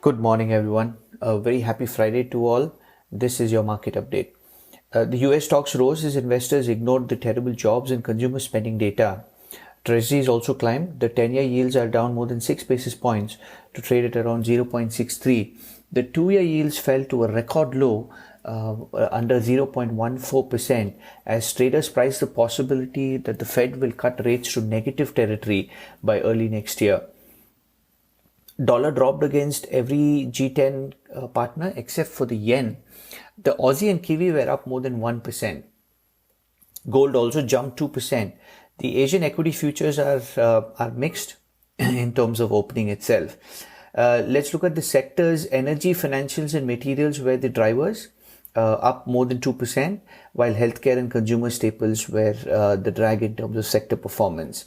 Good morning, everyone. A very happy Friday to all. This is your market update. The US stocks rose as investors ignored the terrible jobs and consumer spending data. Treasuries also climbed. The 10-year yields are down more than 6 basis points to trade at around 0.63. The 2-year yields fell to a record low under 0.14% as traders price the possibility that the Fed will cut rates to negative territory by early next year. Dollar dropped against every G10 partner except for the yen. The Aussie and Kiwi were up more than 1%. Gold also jumped 2%. The Asian equity futures are mixed in terms of opening itself. Let's look at the sectors. Energy, financials and materials were the drivers, up more than 2%, while healthcare and consumer staples were the drag in terms of sector performance.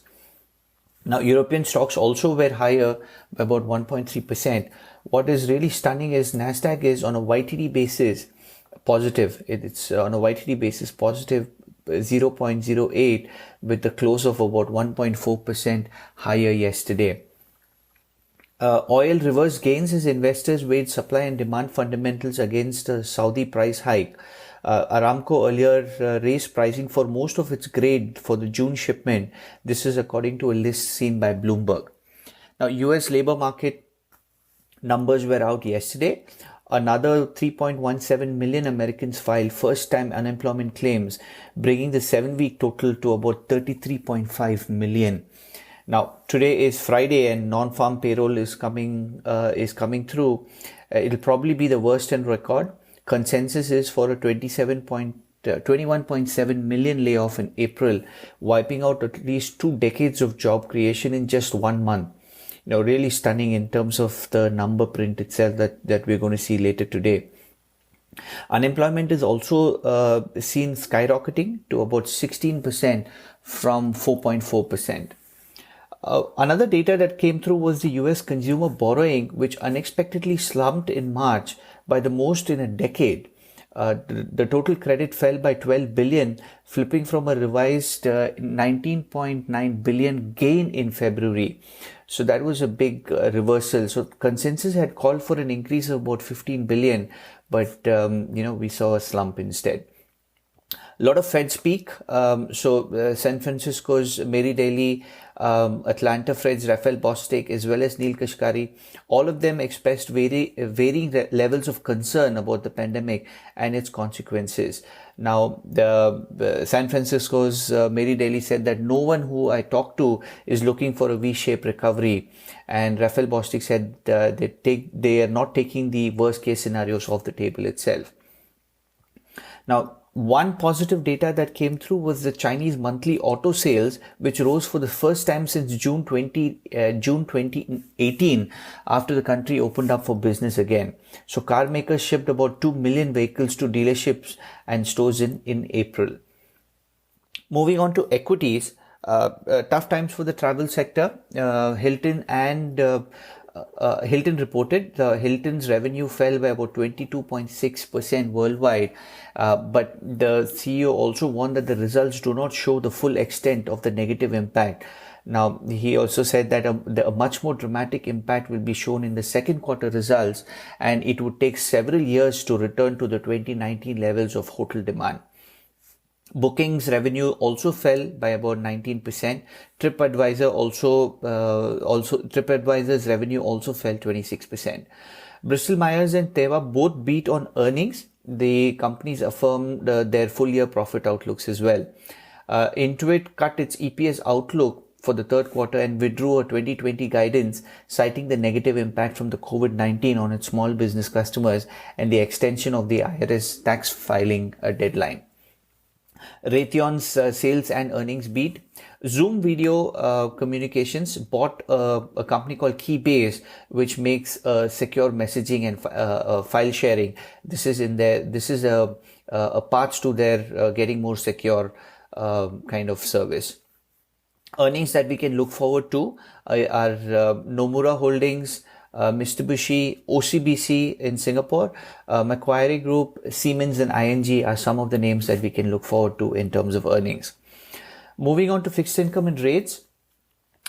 Now, European stocks also were higher by about 1.3%. What is really stunning is Nasdaq is on a YTD basis positive. It's on a YTD basis positive 0.08 with the close of about 1.4% higher yesterday. Oil reversed gains as investors weighed supply and demand fundamentals against a Saudi price hike. Aramco earlier raised pricing for most of its grade for the June shipment. This is according to a list seen by Bloomberg. Now, US labor market numbers were out yesterday. Another 3.17 million Americans filed first-time unemployment claims, bringing the 7-week total to about 33.5 million. Now, today is Friday and non-farm payroll is coming through. It'll probably be the worst on record. Consensus is for a 21.7 million layoff in April, wiping out at least 2 decades of job creation in just 1 month. Really stunning in terms of the number print itself that we're going to see later today. Unemployment is also seen skyrocketing to about 16% from 4.4%. Another data that came through was the US consumer borrowing, which unexpectedly slumped in March by the most in a decade. The total credit fell by 12 billion, flipping from a revised 19.9 billion gain in February. So that was a big reversal. So consensus had called for an increase of about 15 billion, but we saw a slump instead. A lot of Fed speak. San Francisco's Mary Daly, Atlanta Fed's Raphael Bostic, as well as Neil Kashkari, all of them expressed varying levels of concern about the pandemic and its consequences. Now, the San Francisco's Mary Daly said that no one who I talked to is looking for a V-shaped recovery, and Raphael Bostic said they are not taking the worst case scenarios off the table itself. Now, one positive data that came through was the Chinese monthly auto sales, which rose for the first time since June 2018 after the country opened up for business again. So car makers shipped about 2 million vehicles to dealerships and stores in April. Moving on to equities, tough times for the travel sector. Hilton reported Hilton's revenue fell by about 22.6% worldwide, but the CEO also warned that the results do not show the full extent of the negative impact. Now, he also said that a much more dramatic impact will be shown in the second quarter results, and it would take several years to return to the 2019 levels of hotel demand. Bookings revenue also fell by about 19%. TripAdvisor's revenue also fell 26%. Bristol Myers and Teva both beat on earnings. The companies affirmed their full year profit outlooks as well. Intuit cut its EPS outlook for the third quarter and withdrew a 2020 guidance, citing the negative impact from the COVID-19 on its small business customers and the extension of the IRS tax filing deadline. Raytheon's sales and earnings beat. Zoom Video Communications bought a company called Keybase, which makes secure messaging and file sharing. This is a path to their getting more secure kind of service. Earnings that we can look forward to are Nomura Holdings, Mitsubishi, OCBC in Singapore, Macquarie Group, Siemens and ING are some of the names that we can look forward to in terms of earnings. Moving on to fixed income and rates.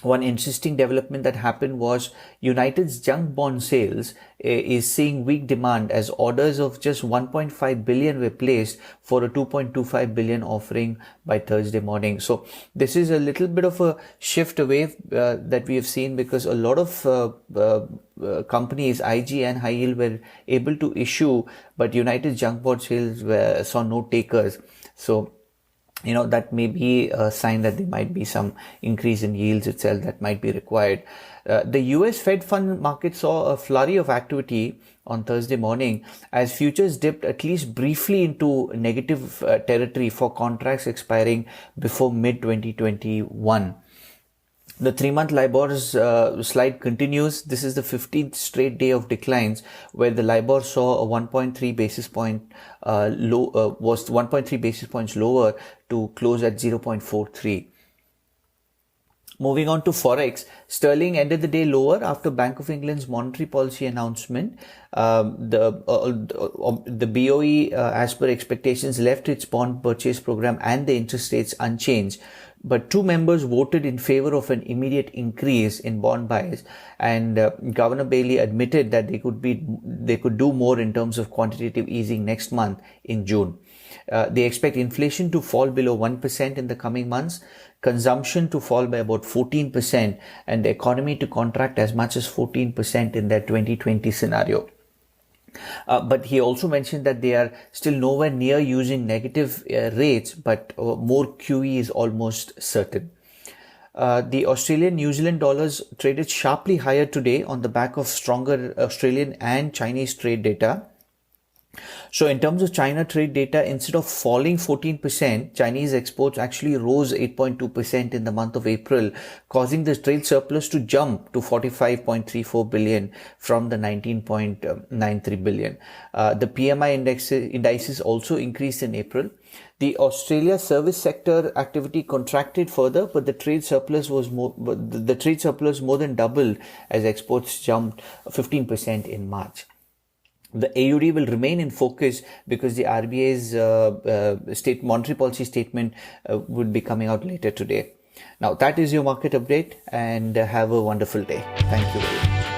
One interesting development that happened was United's junk bond sales is seeing weak demand as orders of just 1.5 billion were placed for a 2.25 billion offering by Thursday morning. So this is a little bit of a shift away that we have seen, because a lot of companies, IG and high yield, were able to issue, but United's junk bond sales saw no takers. So that may be a sign that there might be some increase in yields itself that might be required. The US Fed fund market saw a flurry of activity on Thursday morning as futures dipped at least briefly into negative territory for contracts expiring before mid-2021. The 3-month LIBOR's slide continues. This is the 15th straight day of declines, where the LIBOR saw a 1.3 basis point was 1.3 basis points lower to close at 0.43. Moving on to Forex, sterling ended the day lower after Bank of England's monetary policy announcement. The BOE, as per expectations, left its bond purchase program and the interest rates unchanged. But 2 members voted in favor of an immediate increase in bond buys, and Governor Bailey admitted that they could do more in terms of quantitative easing next month in June. They expect inflation to fall below 1% in the coming months, consumption to fall by about 14%, and the economy to contract as much as 14% in their 2020 scenario. But he also mentioned that they are still nowhere near using negative rates, but more QE is almost certain. The Australian New Zealand dollars traded sharply higher today on the back of stronger Australian and Chinese trade data. So in terms of China trade data, instead of falling 14%, Chinese exports actually rose 8.2% in the month of April, causing the trade surplus to jump to 45.34 billion from the 19.93 billion. The PMI indices also increased in April. The Australia service sector activity contracted further, but the trade surplus more than doubled as exports jumped 15% in March. The AUD will remain in focus because the RBI's monetary policy statement would be coming out later today. Now, that is your market update, and have a wonderful day. Thank you very much.